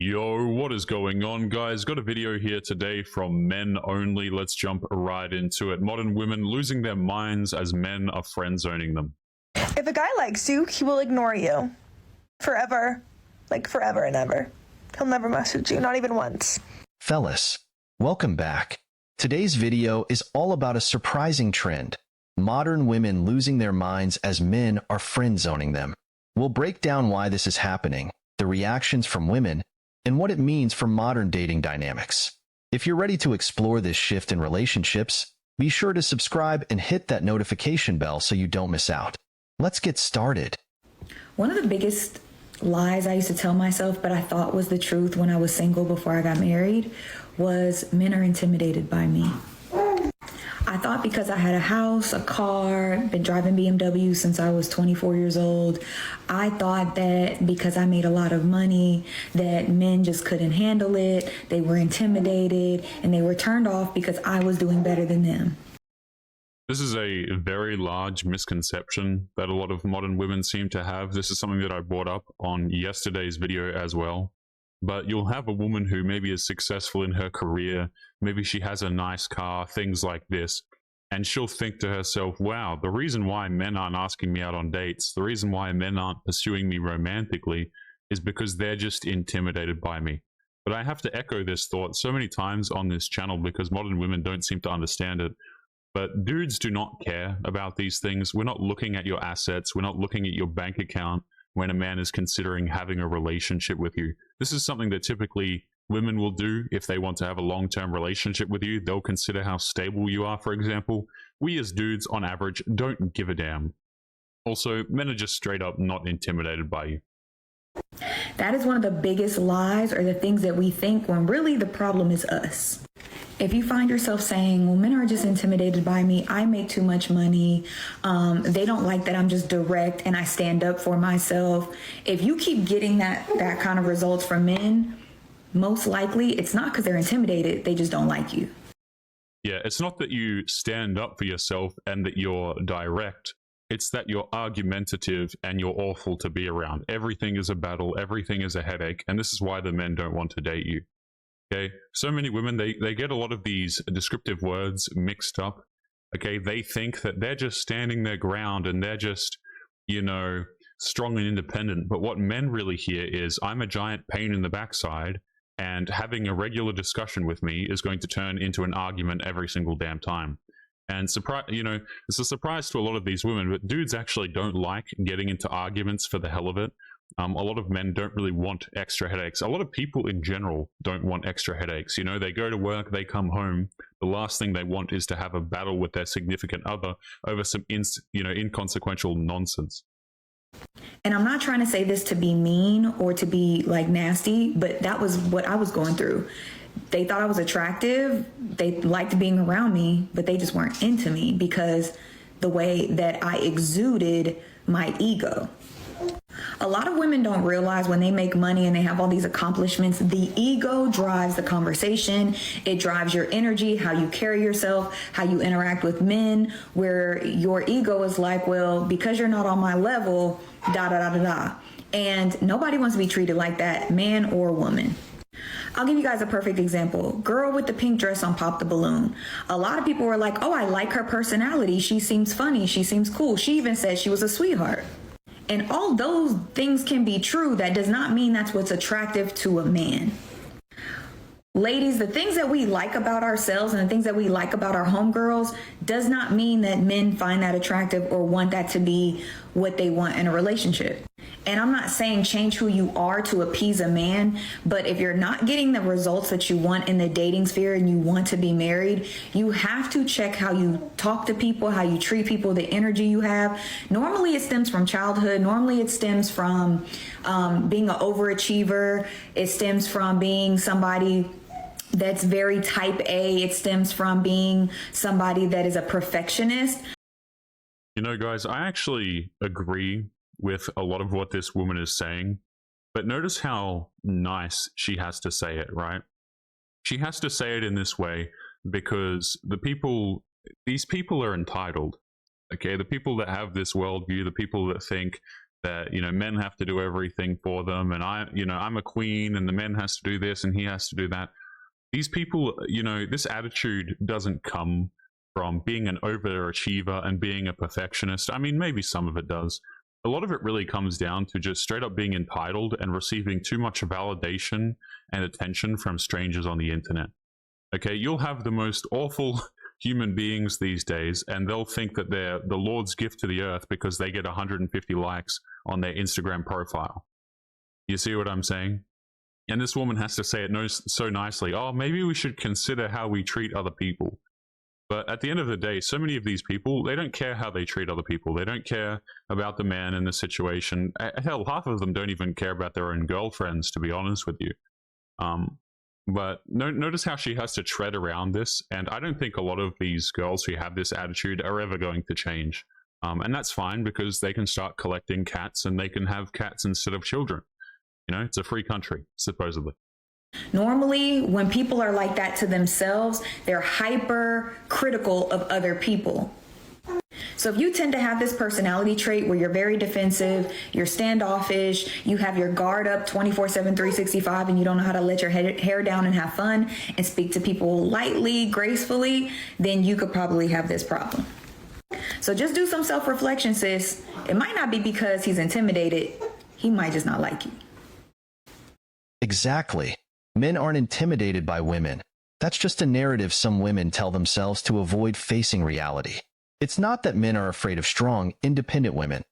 Yo, what is going on, guys? Got a video here today from Men Only. Let's jump right into it. Modern women losing their minds as men are friend zoning them. If a guy likes you, he will ignore you forever, like forever and ever. He'll never mess with you, not even once. Fellas, welcome back. Today's video is all about a surprising trend: modern women losing their minds as men are friend zoning them. We'll break down why this is happening, the reactions from women, and what it means for modern dating dynamics. If you're ready to explore this shift in relationships, be sure to subscribe and hit that notification bell so you don't miss out. Let's get started. One of the biggest lies I used to tell myself, but I thought was the truth when I was single before I got married, was men are intimidated by me. I thought because I had a house, a car, been driving BMW since I was 24 years old, I thought that because I made a lot of money, that men just couldn't handle it, they were intimidated, and they were turned off because I was doing better than them. This is a very large misconception that a lot of modern women seem to have. This is something that I brought up on yesterday's video as well. But you'll have a woman who maybe is successful in her career, maybe she has a nice car, things like this, and she'll think to herself, wow, the reason why men aren't asking me out on dates, the reason why men aren't pursuing me romantically is because they're just intimidated by me. But I have to echo this thought so many times on this channel because modern women don't seem to understand it. But dudes do not care about these things. We're not looking at your assets. We're not looking at your bank account when a man is considering having a relationship with you. This is something that typically women will do if they want to have a long-term relationship with you. They'll consider how stable you are, for example. We as dudes, on average, don't give a damn. Also, men are just straight up not intimidated by you. That is one of the biggest lies, or the things that we think, when really the problem is us. If you find yourself saying, well, men are just intimidated by me, I make too much money, they don't like that I'm just direct and I stand up for myself. If you keep getting that kind of results from men, most likely it's not because they're intimidated, they just don't like you. Yeah, it's not that you stand up for yourself and that you're direct. It's that you're argumentative and you're awful to be around. Everything is a battle, everything is a headache, and this is why the men don't want to date you. Okay, so many women, they get a lot of these descriptive words mixed up. Okay, they think that they're just standing their ground and they're just, you know, strong and independent. But what men really hear is, I'm a giant pain in the backside, and having a regular discussion with me is going to turn into an argument every single damn time. And surprise, you know, it's a surprise to a lot of these women, but dudes actually don't like getting into arguments for the hell of it. A lot of men don't really want extra headaches. A lot of people in general don't want extra headaches. You know, they go to work, they come home. The last thing they want is to have a battle with their significant other over some, inconsequential nonsense. And I'm not trying to say this to be mean or to be like nasty, but that was what I was going through. They thought I was attractive. They liked being around me, but they just weren't into me because the way that I exuded my ego. A lot of women don't realize when they make money and they have all these accomplishments, the ego drives the conversation. It drives your energy, how you carry yourself, how you interact with men, where your ego is like, well, because you're not on my level, da da da da da. And nobody wants to be treated like that, man or woman. I'll give you guys a perfect example. Girl with the pink dress on Pop the Balloon. A lot of people were like, oh, I like her personality. She seems funny. She seems cool. She even said she was a sweetheart. And all those things can be true. That does not mean that's what's attractive to a man. Ladies, the things that we like about ourselves and the things that we like about our homegirls does not mean that men find that attractive or want that to be what they want in a relationship. And I'm not saying change who you are to appease a man, but if you're not getting the results that you want in the dating sphere and you want to be married, you have to check how you talk to people, how you treat people, the energy you have. Normally it stems from childhood. Normally it stems from being an overachiever. It stems from being somebody that's very type A. It stems from being somebody that is a perfectionist. You know, guys, I actually agree with a lot of what this woman is saying, but notice how nice she has to say it, right? She has to say it in this way because these people are entitled. Okay, the people that have this worldview, the people that think that, you know, men have to do everything for them, and I'm a queen, and the man has to do this and he has to do that. These people, you know, this attitude doesn't come from being an overachiever and being a perfectionist. I mean, maybe some of it does. A lot of it really comes down to just straight up being entitled and receiving too much validation and attention from strangers on the internet. Okay, you'll have the most awful human beings these days, and they'll think that they're the Lord's gift to the earth because they get 150 likes on their Instagram profile. You see what I'm saying? And this woman has to say it so nicely. Oh, maybe we should consider how we treat other people. But at the end of the day, so many of these people, they don't care how they treat other people. They don't care about the man in the situation. Hell, half of them don't even care about their own girlfriends, to be honest with you. But notice how she has to tread around this. And I don't think a lot of these girls who have this attitude are ever going to change. And that's fine, because they can start collecting cats and they can have cats instead of children. You know, it's a free country, supposedly. Normally, when people are like that to themselves, they're hyper critical of other people. So if you tend to have this personality trait where you're very defensive, you're standoffish, you have your guard up 24/7, 365, and you don't know how to let your hair down and have fun and speak to people lightly, gracefully, then you could probably have this problem. So just do some self-reflection, sis. It might not be because he's intimidated. He might just not like you. Exactly. Men aren't intimidated by women. That's just a narrative some women tell themselves to avoid facing reality. It's not that men are afraid of strong, independent women.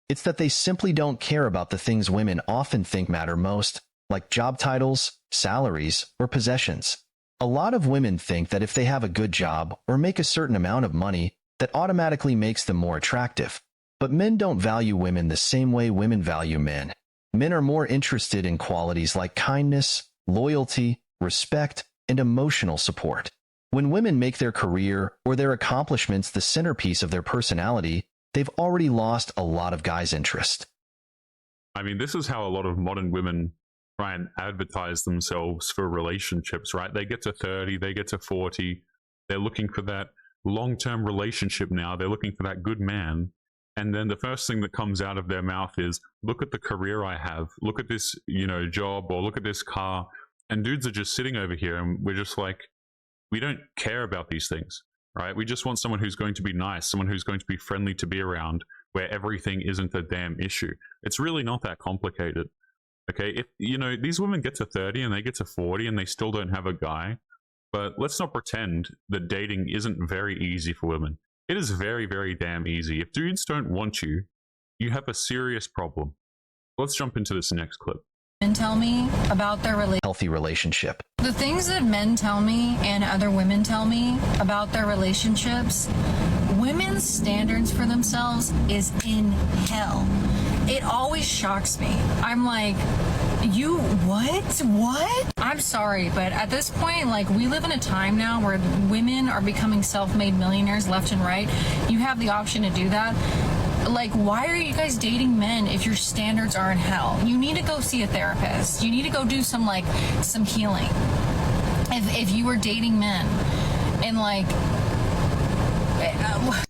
It's that they simply don't care about the things women often think matter most, like job titles, salaries, or possessions. A lot of women think that if they have a good job or make a certain amount of money, that automatically makes them more attractive. But men don't value women the same way women value men. Men are more interested in qualities like kindness, loyalty, respect, and emotional support. When women make their career or their accomplishments the centerpiece of their personality, they've already lost a lot of guys' interest. I mean, this is how a lot of modern women try and advertise themselves for relationships, right? They get to 30, they get to 40, they're looking for that long-term relationship now, they're looking for that good man. And then the first thing that comes out of their mouth is, look at the career I have, look at this, you know, job, or look at this car. And dudes are just sitting over here and we're just like, we don't care about these things, right? We just want someone who's going to be nice, someone who's going to be friendly to be around, where everything isn't a damn issue. It's really not that complicated. Okay, if, you know, these women get to 30 and they get to 40 and they still don't have a guy, but let's not pretend that dating isn't very easy for women. It is very, very damn easy. If dudes don't want you, you have a serious problem. Let's jump into this next clip. Men tell me about their Healthy relationship. The things that men tell me and other women tell me about their relationships, women's standards for themselves is in hell. It always shocks me. I'm like, you what? I'm sorry, but at this point, like, we live in a time now where women are becoming self-made millionaires left and right. You have the option to do that. Like, why are you guys dating men if your standards are in hell? You need to go see a therapist. You need to go do some healing. If you were dating men and like,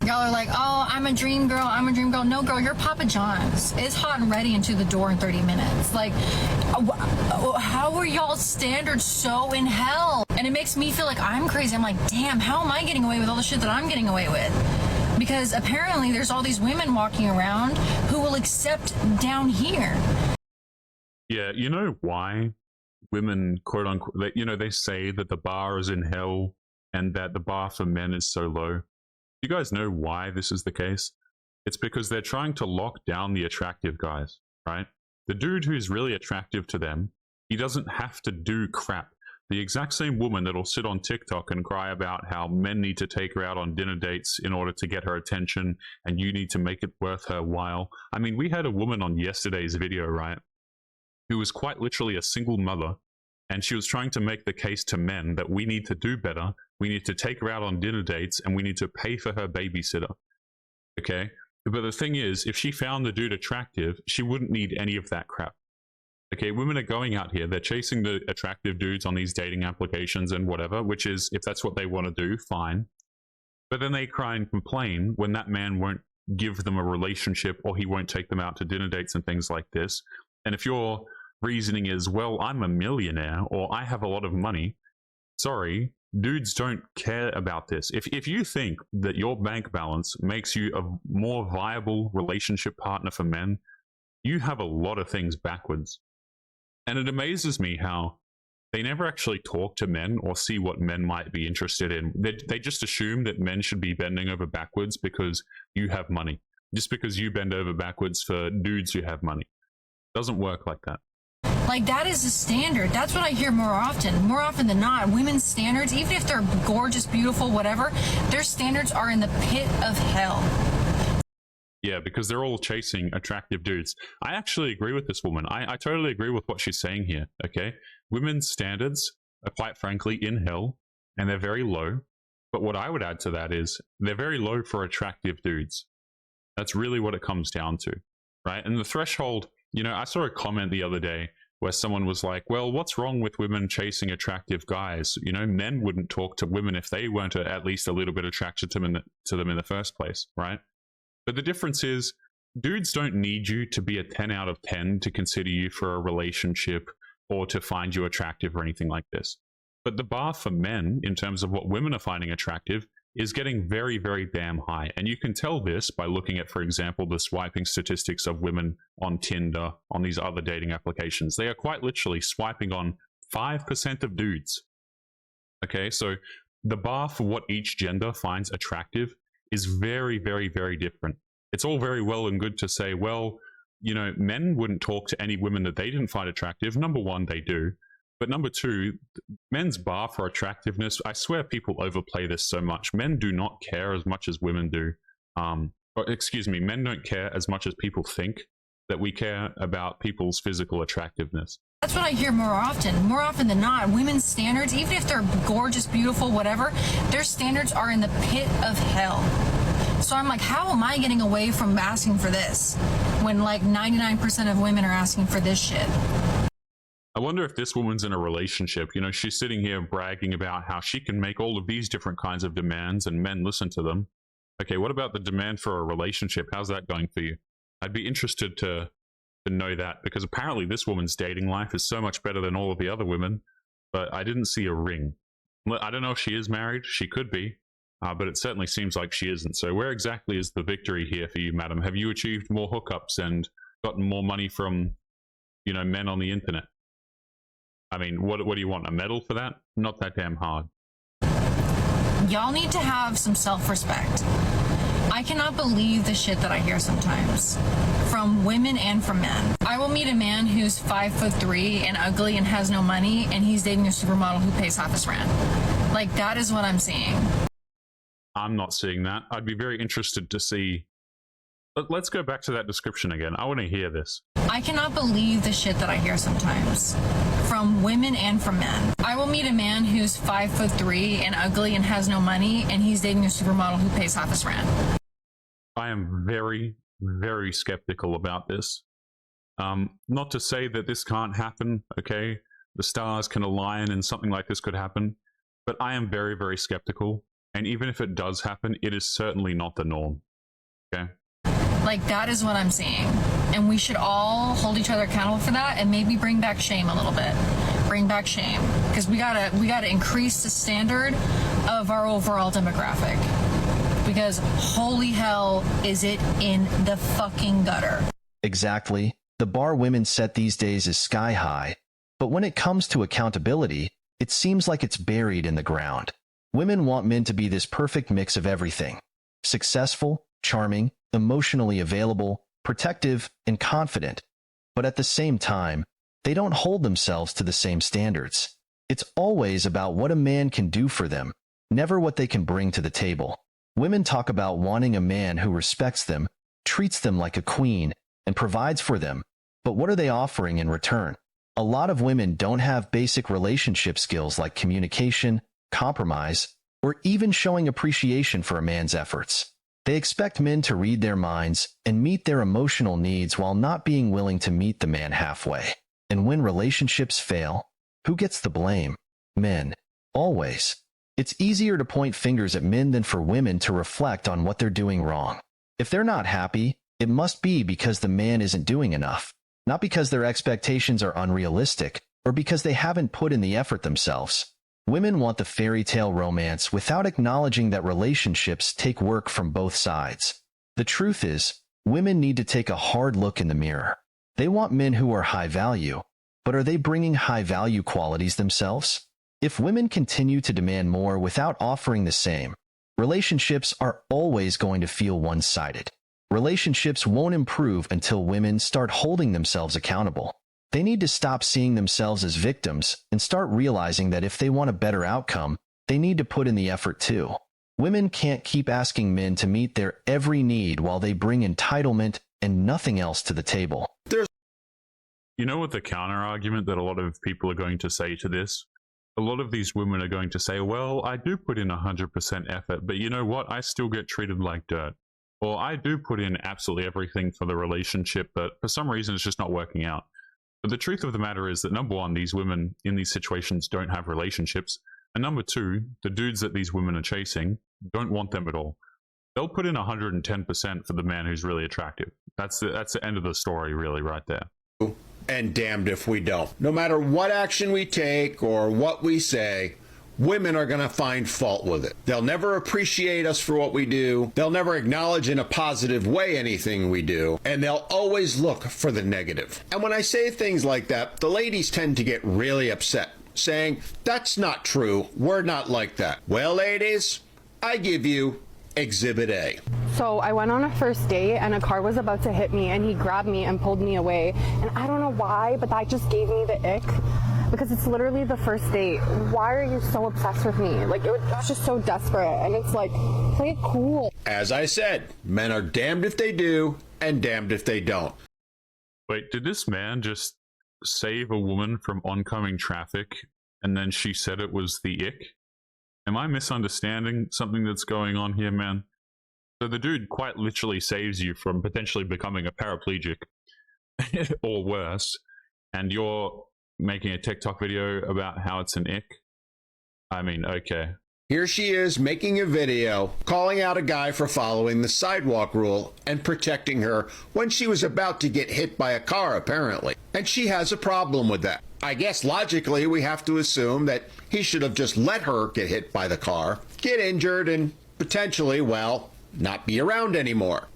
y'all are like, oh, I'm a dream girl. No, girl, you're Papa John's. It's hot and ready into the door in 30 minutes. Like, how are y'all's standards so in hell? And it makes me feel like I'm crazy. I'm like, damn, how am I getting away with all the shit that I'm getting away with? Because apparently there's all these women walking around who will accept down here. Yeah, you know why women, quote unquote, they say that the bar is in hell and that the bar for men is so low. You guys know why this is the case? It's because they're trying to lock down the attractive guys, right? The dude who's really attractive to them, he doesn't have to do crap. The exact same woman that'll sit on TikTok and cry about how men need to take her out on dinner dates in order to get her attention, and you need to make it worth her while. I mean, we had a woman on yesterday's video, right, who was quite literally a single mother, and she was trying to make the case to men that we need to do better, we need to take her out on dinner dates, and we need to pay for her babysitter, okay? But the thing is, if she found the dude attractive, she wouldn't need any of that crap. Okay, women are going out here, they're chasing the attractive dudes on these dating applications and whatever, which is, if that's what they want to do, fine. But then they cry and complain when that man won't give them a relationship, or he won't take them out to dinner dates and things like this. And if your reasoning is, well, I'm a millionaire or I have a lot of money, sorry, dudes don't care about this. If you think that your bank balance makes you a more viable relationship partner for men, you have a lot of things backwards. And it amazes me how they never actually talk to men or see what men might be interested in. They just assume that men should be bending over backwards because you have money. Just because you bend over backwards for dudes who have money. Doesn't work like that. Like, that is the standard. That's what I hear more often. More often than not, women's standards, even if they're gorgeous, beautiful, whatever, their standards are in the pit of hell. Yeah, because they're all chasing attractive dudes. I actually agree with this woman. I totally agree with what she's saying here, okay? Women's standards are, quite frankly, in hell, and they're very low. But what I would add to that is they're very low for attractive dudes. That's really what it comes down to, right? And the threshold, you know, I saw a comment the other day where someone was like, well, what's wrong with women chasing attractive guys? You know, men wouldn't talk to women if they weren't at least a little bit attracted to them in the first place, right? But the difference is, dudes don't need you to be a 10 out of 10 to consider you for a relationship or to find you attractive or anything like this. But the bar for men, in terms of what women are finding attractive, is getting very, very damn high. And you can tell this by looking at, for example, the swiping statistics of women on Tinder, on these other dating applications. They are quite literally swiping on 5% of dudes. Okay, so the bar for what each gender finds attractive is very, very, very different. It's all very well and good to say, well, you know, men wouldn't talk to any women that they didn't find attractive. Number one, they do. But number two, men's bar for attractiveness, I swear people overplay this so much. Men do not care as much as women do. Men don't care as much as people think that we care about people's physical attractiveness. That's what I hear more often. More often than not, women's standards, even if they're gorgeous, beautiful, whatever, their standards are in the pit of hell. So I'm like, how am I getting away from asking for this when like 99% of women are asking for this shit? I wonder if this woman's in a relationship. You know, she's sitting here bragging about how she can make all of these different kinds of demands and men listen to them. Okay, what about the demand for a relationship? How's that going for you? I'd be interested to know that, because apparently this woman's dating life is so much better than all of the other women, but I didn't see a ring. I don't know if she is married. She could be, but it certainly seems like she isn't. So where exactly is the victory here for you, madam? Have you achieved more hookups and gotten more money from, you know, men on the internet? I mean, what do you want? A medal for that? Not that damn hard. Y'all need to have some self-respect. I cannot believe the shit that I hear sometimes from women and from men. I will meet a man who's 5'3" and ugly and has no money, and he's dating a supermodel who pays half his rent. Like, that is what I'm seeing. I'm not seeing that. I'd be very interested to see. Let's go back to that description again. I want to hear this. I cannot believe the shit that I hear sometimes from women and from men. I will meet a man who's 5'3" and ugly and has no money, and he's dating a supermodel who pays half his rent. I am very, very skeptical about this. Not to say that this can't happen, okay? The stars can align and something like this could happen, but I am very, very skeptical. And even if it does happen, it is certainly not the norm, okay? Like, that is what I'm seeing. And we should all hold each other accountable for that and maybe bring back shame a little bit. Bring back shame. Because we gotta increase the standard of our overall demographic. Because holy hell, is it in the fucking gutter. Exactly. The bar women set these days is sky high. But when it comes to accountability, it seems like it's buried in the ground. Women want men to be this perfect mix of everything. Successful, charming, emotionally available, protective, and confident. But at the same time, they don't hold themselves to the same standards. It's always about what a man can do for them, never what they can bring to the table. Women talk about wanting a man who respects them, treats them like a queen, and provides for them. But what are they offering in return? A lot of women don't have basic relationship skills like communication, compromise, or even showing appreciation for a man's efforts. They expect men to read their minds and meet their emotional needs while not being willing to meet the man halfway. And when relationships fail, who gets the blame? Men. Always. It's easier to point fingers at men than for women to reflect on what they're doing wrong. If they're not happy, it must be because the man isn't doing enough, not because their expectations are unrealistic or because they haven't put in the effort themselves. Women want the fairy tale romance without acknowledging that relationships take work from both sides. The truth is, women need to take a hard look in the mirror. They want men who are high value, but are they bringing high value qualities themselves? If women continue to demand more without offering the same, relationships are always going to feel one-sided. Relationships won't improve until women start holding themselves accountable. They need to stop seeing themselves as victims and start realizing that if they want a better outcome, they need to put in the effort too. Women can't keep asking men to meet their every need while they bring entitlement and nothing else to the table. You know what the counter argument that a lot of people are going to say to this? A lot of these women are going to say, well, I do put in 100% effort, but you know what? I still get treated like dirt. Or I do put in absolutely everything for the relationship, but for some reason it's just not working out. But the truth of the matter is that, number one, these women in these situations don't have relationships. And number two, the dudes that these women are chasing don't want them at all. They'll put in 110% for the man who's really attractive. That's the end of the story, really, right there. And damned if we don't. No matter what action we take or what we say, women are going to find fault with it. They'll never appreciate us for what we do. They'll never acknowledge in a positive way anything we do. And they'll always look for the negative. And when I say things like that, the ladies tend to get really upset, saying, that's not true. We're not like that. Well, ladies, I give you Exhibit A. So I went on a first date and a car was about to hit me and he grabbed me and pulled me away. And I don't know why, but that just gave me the ick because it's literally the first date. Why are you so obsessed with me? Like, it was just so desperate. And it's like, play it cool. As I said, men are damned if they do and damned if they don't. Wait, did this man just save a woman from oncoming traffic and then she said it was the ick? Am I misunderstanding something that's going on here, man? So the dude quite literally saves you from potentially becoming a paraplegic or worse, and you're making a TikTok video about how it's an ick? I mean, okay. Here she is making a video calling out a guy for following the sidewalk rule and protecting her when she was about to get hit by a car, apparently. And she has a problem with that. I guess logically we have to assume that he should have just let her get hit by the car, get injured, and potentially, well, not be around anymore.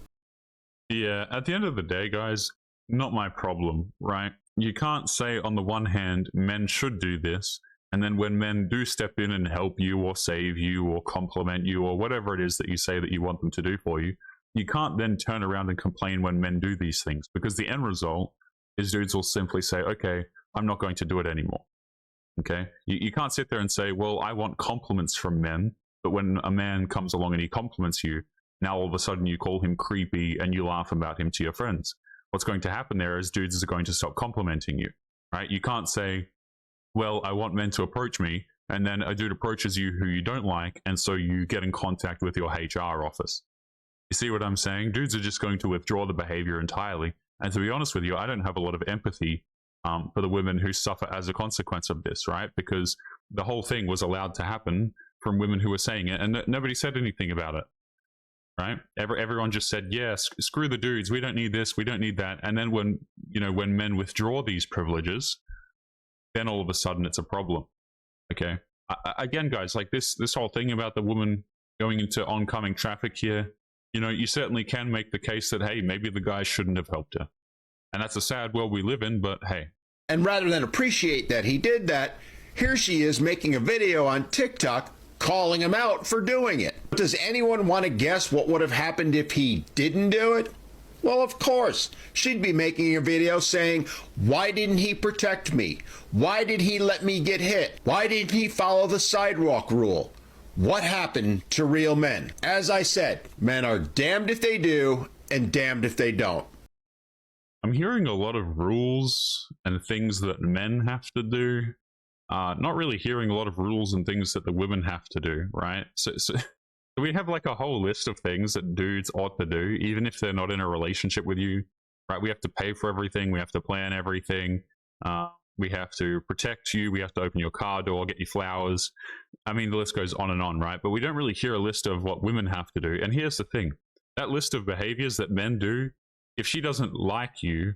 Yeah, at the end of the day, guys, not my problem, right? You can't say on the one hand, men should do this, and then when men do step in and help you or save you or compliment you or whatever it is that you say that you want them to do for you, you can't then turn around and complain when men do these things, because the end result is dudes will simply say, okay, I'm not going to do it anymore. Okay? You can't sit there and say, well, I want compliments from men, but when a man comes along and he compliments you, now all of a sudden you call him creepy and you laugh about him to your friends. What's going to happen there is dudes are going to stop complimenting you, right? You can't say, well, I want men to approach me, and then a dude approaches you who you don't like, and so you get in contact with your HR office. You see what I'm saying? Dudes are just going to withdraw the behavior entirely. And to be honest with you, I don't have a lot of empathy for the women who suffer as a consequence of this, right? Because the whole thing was allowed to happen from women who were saying it, and nobody said anything about it, right? Everyone just said, yes, screw the dudes, we don't need this, we don't need that. And then when men withdraw these privileges, then all of a sudden it's a problem. Okay, again, guys, like this whole thing about the woman going into oncoming traffic here, you certainly can make the case that, hey, maybe the guy shouldn't have helped her. And that's a sad world we live in, but hey. And rather than appreciate that he did that, here she is making a video on TikTok calling him out for doing it. Does anyone want to guess what would have happened if he didn't do it? Well, of course. She'd be making a video saying, why didn't he protect me? Why did he let me get hit? Why didn't he follow the sidewalk rule? What happened to real men? As I said, men are damned if they do and damned if they don't. I'm hearing a lot of rules and things that men have to do. Not really hearing a lot of rules and things that the women have to do, right? So we have like a whole list of things that dudes ought to do, even if they're not in a relationship with you, right? We have to pay for everything. We have to plan everything. We have to protect you. We have to open your car door, get you flowers. I mean, the list goes on and on, right? But we don't really hear a list of what women have to do. And here's the thing. that list of behaviors that men do, if she doesn't like you,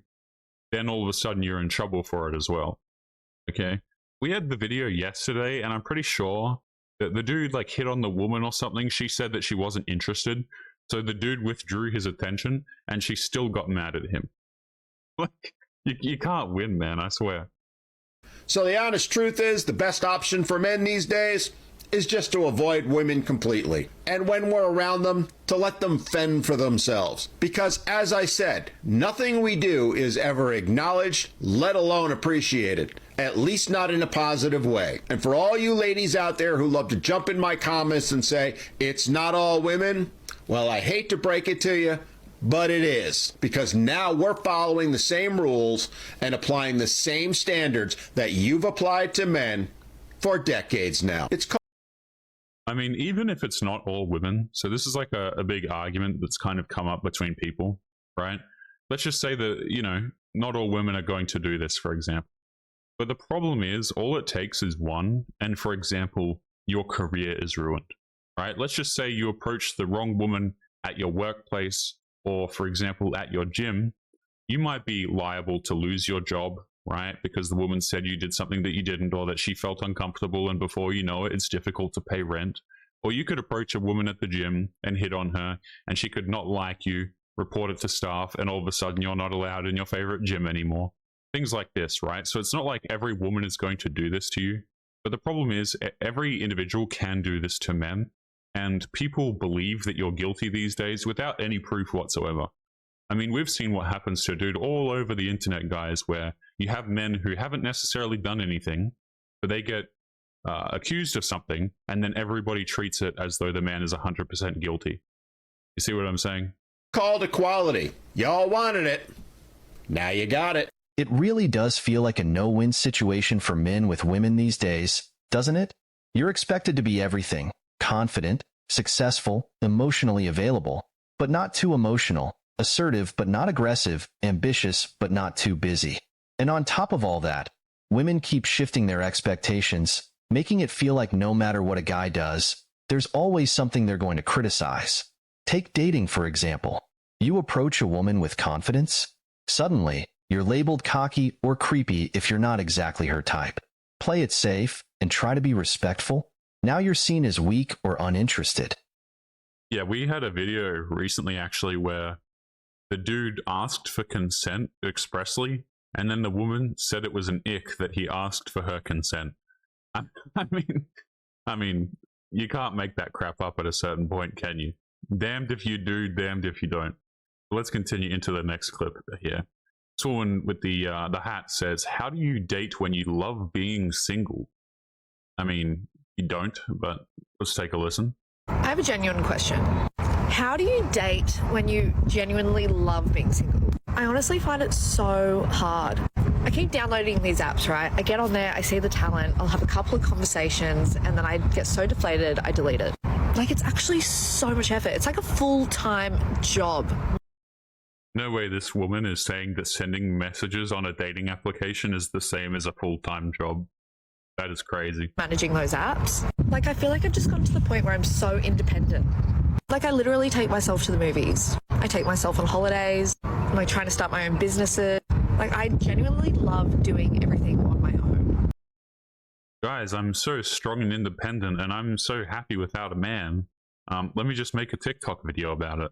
then all of a sudden you're in trouble for it as well. Okay? We had the video yesterday, and I'm pretty sure that the dude like hit on the woman or something. She said that she wasn't interested. So the dude withdrew his attention, and she still got mad at him. Like, you can't win, man, I swear. So the honest truth is, the best option for men these days is just to avoid women completely. And when we're around them, to let them fend for themselves. Because as I said, nothing we do is ever acknowledged, let alone appreciated. At least not in a positive way. And for all you ladies out there who love to jump in my comments and say, it's not all women, well, I hate to break it to you, but it is. Because now we're following the same rules and applying the same standards that you've applied to men for decades now. It's called I mean, even if it's not all women, so this is like a big argument that's kind of come up between people, right? Let's just say that, you know, not all women are going to do this, for example. But the problem is, all it takes is one, and for example, your career is ruined, right? Let's just say you approach the wrong woman at your workplace, or for example, at your gym. You might be liable to lose your job, right? Because the woman said you did something that you didn't, or that she felt uncomfortable, and before you know it, it's difficult to pay rent. Or you could approach a woman at the gym and hit on her, and she could not like you, report it to staff, and all of a sudden you're not allowed in your favorite gym anymore. Things like this, right? So it's not like every woman is going to do this to you, but the problem is every individual can do this to men, and people believe that you're guilty these days without any proof whatsoever. I mean, we've seen what happens to a dude all over the internet, guys, where you have men who haven't necessarily done anything, but they get accused of something, and then everybody treats it as though the man is 100% guilty. You see what I'm saying? called equality. Y'all wanted it. Now you got it. It really does feel like a no-win situation for men with women these days, doesn't it? You're expected to be everything: confident, successful, emotionally available, but not too emotional, assertive but not aggressive, ambitious but not too busy. And on top of all that, women keep shifting their expectations, making it feel like no matter what a guy does, there's always something they're going to criticize. Take dating, for example. You approach a woman with confidence. Suddenly, you're labeled cocky or creepy if you're not exactly her type. Play it safe and try to be respectful. Now you're seen as weak or uninterested. Yeah, we had a video recently actually where the dude asked for consent expressly, and then the woman said it was an ick that he asked for her consent. I mean, you can't make that crap up at a certain point, can you? Damned if you do, damned if you don't. Let's continue into the next clip here. This woman with the hat says, "How do you date when you love being single?" I mean, you don't, but let's take a listen. I have a genuine question. How do you date when you genuinely love being single? I honestly find it so hard. I keep downloading these apps, right? I get on there, I see the talent, I'll have a couple of conversations, and then I get so deflated, I delete it. Like, it's actually so much effort. It's like a full-time job. No way this woman is saying that sending messages on a dating application is the same as a full-time job. That is crazy. Managing those apps. Like, I feel like I've just gotten to the point where I'm so independent. Like, I literally take myself to the movies. I take myself on holidays. I'm like trying to start my own businesses. Like, I genuinely love doing everything on my own. Guys, I'm so strong and independent, and I'm so happy without a man. Let me just make a TikTok video about it.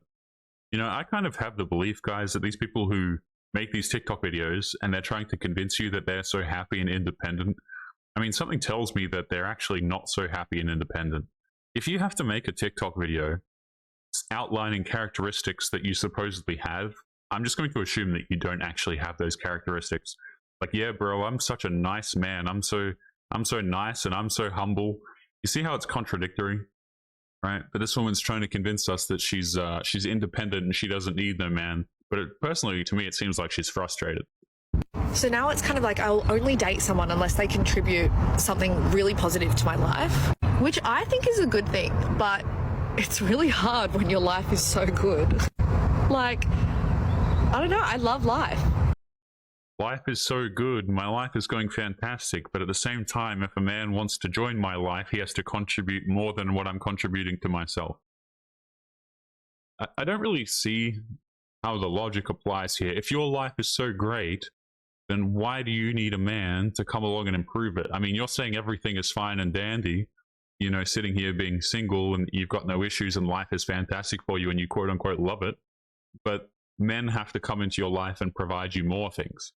You know, I kind of have the belief, guys, that these people who make these TikTok videos and they're trying to convince you that they're so happy and independent, I mean, something tells me that they're actually not so happy and independent. If you have to make a TikTok video outlining characteristics that you supposedly have, I'm just going to assume that you don't actually have those characteristics. Like, yeah, bro, I'm such a nice man. I'm so nice and I'm so humble. You see how it's contradictory, right? But this woman's trying to convince us that she's independent and she doesn't need no man. But personally, to me, it seems like she's frustrated. So now it's kind of like I'll only date someone unless they contribute something really positive to my life, which I think is a good thing, but it's really hard when your life is so good. Like, I don't know, I love life. Life is so good, my life is going fantastic, but at the same time, if a man wants to join my life, he has to contribute more than what I'm contributing to myself. I don't really see how the logic applies here. If your life is so great, then why do you need a man to come along and improve it? I mean, you're saying everything is fine and dandy, you know, sitting here being single and you've got no issues and life is fantastic for you and you quote unquote love it. But men have to come into your life and provide you more things,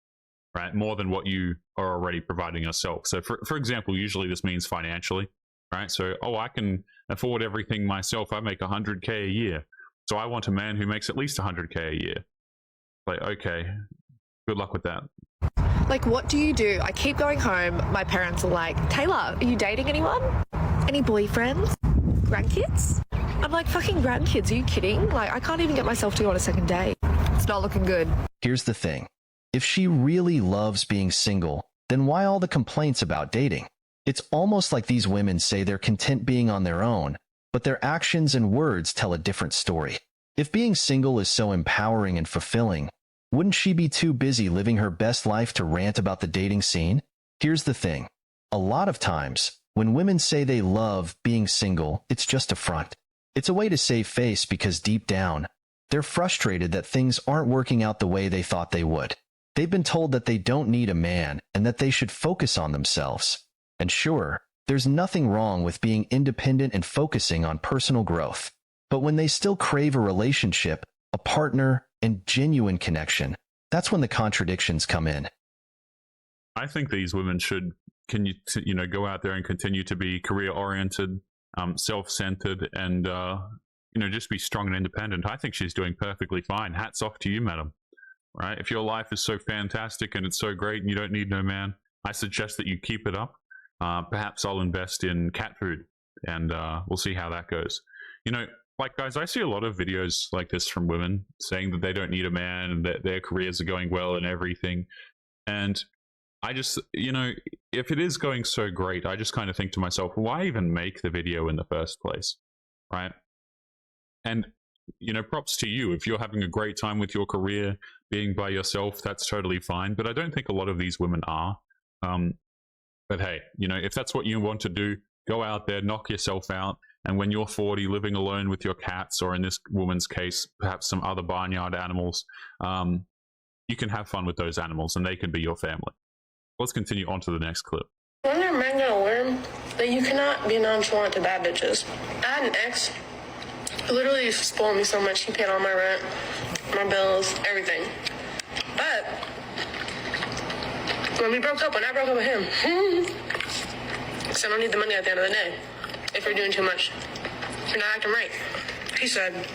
right? More than what you are already providing yourself. So for example, usually this means financially, right? So, oh, I can afford everything myself. I make 100K a year. So I want a man who makes at least 100K a year. Like, okay, good luck with that. Like, what do you do? I keep going home. My parents are like, Taylor, are you dating anyone? Any boyfriends? Grandkids? I'm like, fucking grandkids, are you kidding? Like, I can't even get myself to go on a second date. It's not looking good. Here's the thing. If she really loves being single, then why all the complaints about dating? It's almost like these women say they're content being on their own, but their actions and words tell a different story. If being single is so empowering and fulfilling, wouldn't she be too busy living her best life to rant about the dating scene? Here's the thing. A lot of times, when women say they love being single, it's just a front. It's a way to save face because deep down, they're frustrated that things aren't working out the way they thought they would. They've been told that they don't need a man and that they should focus on themselves. And sure, there's nothing wrong with being independent and focusing on personal growth. But when they still crave a relationship, a partner, and genuine connection, that's when the contradictions come in. I think these women should go out there and continue to be career-oriented, self-centered, and just be strong and independent. I think she's doing perfectly fine. Hats off to you, madam. Right? If your life is so fantastic and it's so great and you don't need no man, I suggest that you keep it up. Perhaps I'll invest in cat food, and we'll see how that goes. You know, like, guys, I see a lot of videos like this from women saying that they don't need a man and that their careers are going well and everything. And I just, if it is going so great, I just kind of think to myself, why even make the video in the first place, right? And, props to you. If you're having a great time with your career, being by yourself, that's totally fine. But I don't think a lot of these women are. But hey, if that's what you want to do, go out there, knock yourself out. And when you're 40, living alone with your cats, or in this woman's case, perhaps some other barnyard animals, you can have fun with those animals and they can be your family. Let's continue on to the next clip. When are men gonna learn that you cannot be nonchalant to bad bitches? I had an ex who literally used to spoil me so much. He paid all my rent, my bills, everything. But when I broke up with him, because I don't need the money at the end of the day if you're doing too much. If you're not acting right. He said,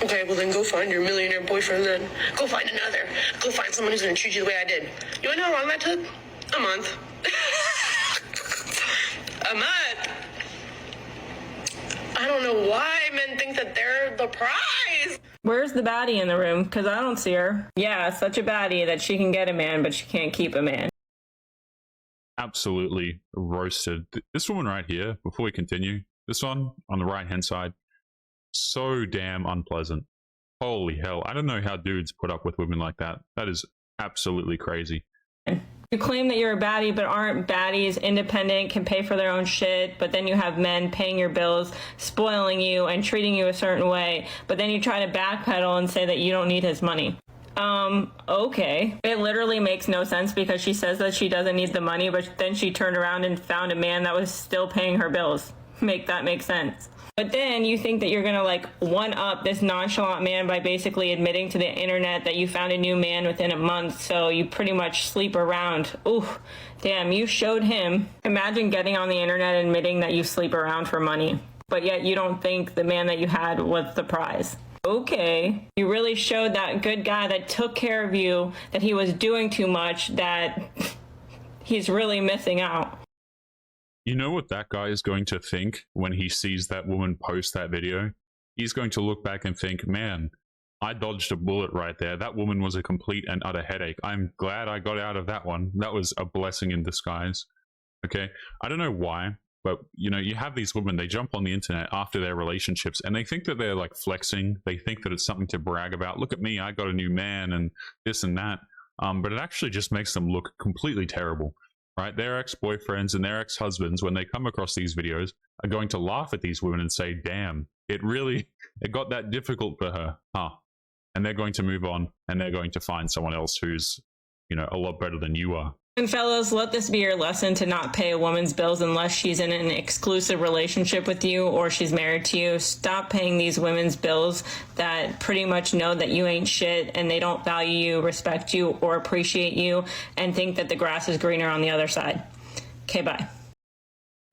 okay, well then go find your millionaire boyfriend then. Go find another. Go find someone who's gonna treat you the way I did. You know how long that took? A month. A month. I don't know why men think that they're the prize. Where's the baddie in the room? Because I don't see her. Yeah, such a baddie that she can get a man, but she can't keep a man. Absolutely roasted. This woman right here, before we continue, this one on the right-hand side, so damn unpleasant. Holy hell. I don't know how dudes put up with women like that. That is absolutely crazy. You claim that you're a baddie, but aren't baddies independent, can pay for their own shit, but then you have men paying your bills, spoiling you, and treating you a certain way, but then you try to backpedal and say that you don't need his money. Okay. It literally makes no sense because she says that she doesn't need the money, but then she turned around and found a man that was still paying her bills. Make that make sense. But then you think that you're gonna one-up this nonchalant man by basically admitting to the internet that you found a new man within a month, so you pretty much sleep around. Ooh, damn, you showed him. Imagine getting on the internet admitting that you sleep around for money, but yet you don't think the man that you had was the prize. Okay, you really showed that good guy that took care of you that he was doing too much, that he's really missing out. You know what that guy is going to think when he sees that woman post that video? He's going to look back and think, man, I dodged a bullet right there. That woman was a complete and utter headache. I'm glad I got out of that one. That was a blessing in disguise. Okay, I don't know why, but you have these women, they jump on the internet after their relationships and they think that they're flexing. They think that it's something to brag about. Look at me, I got a new man and this and that. But it actually just makes them look completely terrible. right? Their ex-boyfriends and their ex-husbands, when they come across these videos, are going to laugh at these women and say, damn, it got that difficult for her, huh? And they're going to move on, and they're going to find someone else who's, a lot better than you are. And fellas, let this be your lesson to not pay a woman's bills unless she's in an exclusive relationship with you or she's married to you. Stop paying these women's bills that pretty much know that you ain't shit and they don't value you, respect you, or appreciate you, and think that the grass is greener on the other side. Okay, bye.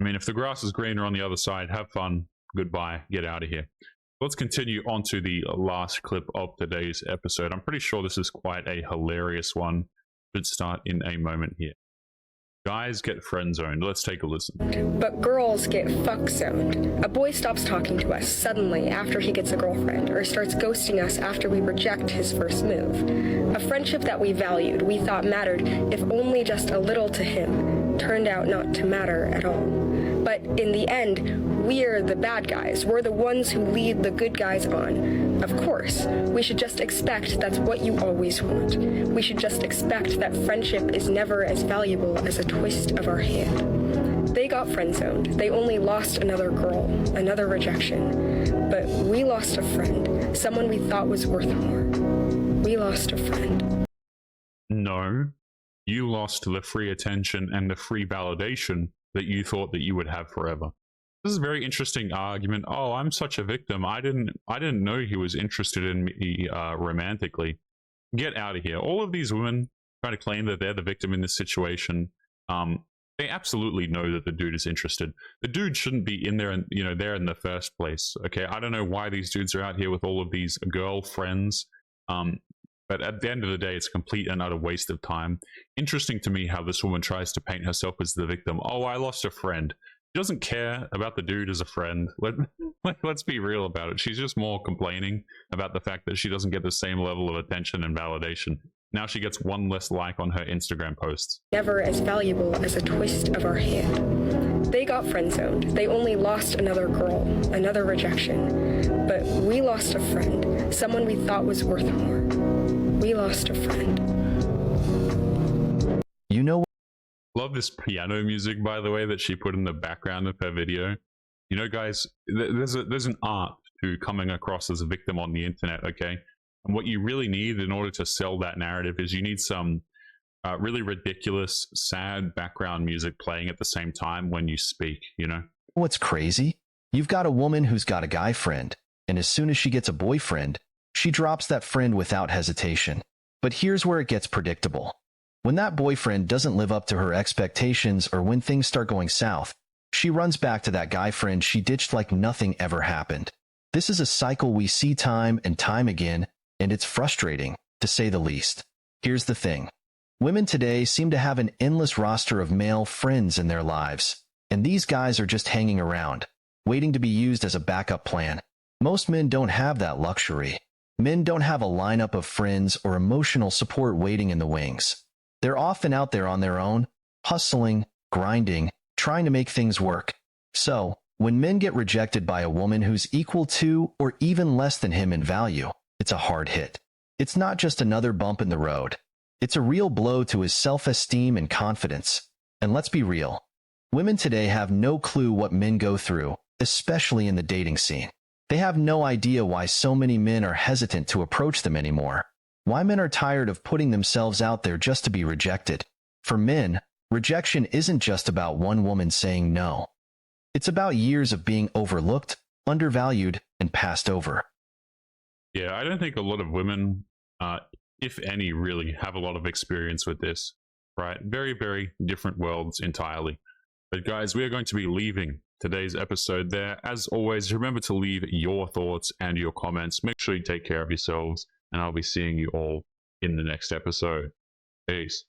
I mean, if the grass is greener on the other side, have fun. Goodbye. Get out of here. Let's continue on to the last clip of today's episode. I'm pretty sure this is quite a hilarious one. Should start in a moment here. Guys get friend zoned. Let's take a listen. But girls get fuck zoned. A boy stops talking to us suddenly after he gets a girlfriend, or starts ghosting us after we reject his first move. A friendship that we valued, we thought mattered, if only just a little to him, turned out not to matter at all. But in the end, we're the bad guys. We're the ones who lead the good guys on. Of course, we should just expect that's what you always want. We should just expect that friendship is never as valuable as a twist of our hand. They got friend-zoned. They only lost another girl, another rejection. But we lost a friend, someone we thought was worth more. We lost a friend. No, you lost the free attention and the free validation that you thought that you would have forever. This is a very interesting argument. Oh, I'm such a victim. I didn't know he was interested in me romantically. Get out of here. All of these women trying to claim that they're the victim in this situation. They absolutely know that the dude is interested. The dude shouldn't be in there and there in the first place. Okay, I don't know why these dudes are out here with all of these girlfriends. But at the end of the day, it's a complete and utter waste of time. Interesting to me how this woman tries to paint herself as the victim. Oh, I lost a friend. She doesn't care about the dude as a friend. Let's be real about it. She's just more complaining about the fact that she doesn't get the same level of attention and validation. Now she gets one less like on her Instagram posts. Never as valuable as a twist of our hand. They got friend-zoned. They only lost another girl, another rejection. But we lost a friend, someone we thought was worth more. We lost a friend. Love this piano music, by the way, that she put in the background of her video. Guys, there's an art to coming across as a victim on the internet, okay? And what you really need in order to sell that narrative is you need some really ridiculous, sad background music playing at the same time when you speak, What's crazy? You've got a woman who's got a guy friend, and as soon as she gets a boyfriend, she drops that friend without hesitation. But here's where it gets predictable. When that boyfriend doesn't live up to her expectations or when things start going south, she runs back to that guy friend she ditched like nothing ever happened. This is a cycle we see time and time again, and it's frustrating, to say the least. Here's the thing. Women today seem to have an endless roster of male friends in their lives, and these guys are just hanging around, waiting to be used as a backup plan. Most men don't have that luxury. Men don't have a lineup of friends or emotional support waiting in the wings. They're often out there on their own, hustling, grinding, trying to make things work. So, when men get rejected by a woman who's equal to or even less than him in value, it's a hard hit. It's not just another bump in the road. It's a real blow to his self-esteem and confidence. And let's be real. Women today have no clue what men go through, especially in the dating scene. They have no idea why so many men are hesitant to approach them anymore. Why men are tired of putting themselves out there just to be rejected. For men, rejection isn't just about one woman saying no. It's about years of being overlooked, undervalued, and passed over. Yeah, I don't think a lot of women, if any, really have a lot of experience with this, right? Very, very different worlds entirely. But guys, we are going to be leaving today's episode there. As always, remember to leave your thoughts and your comments. Make sure you take care of yourselves, and I'll be seeing you all in the next episode. Peace.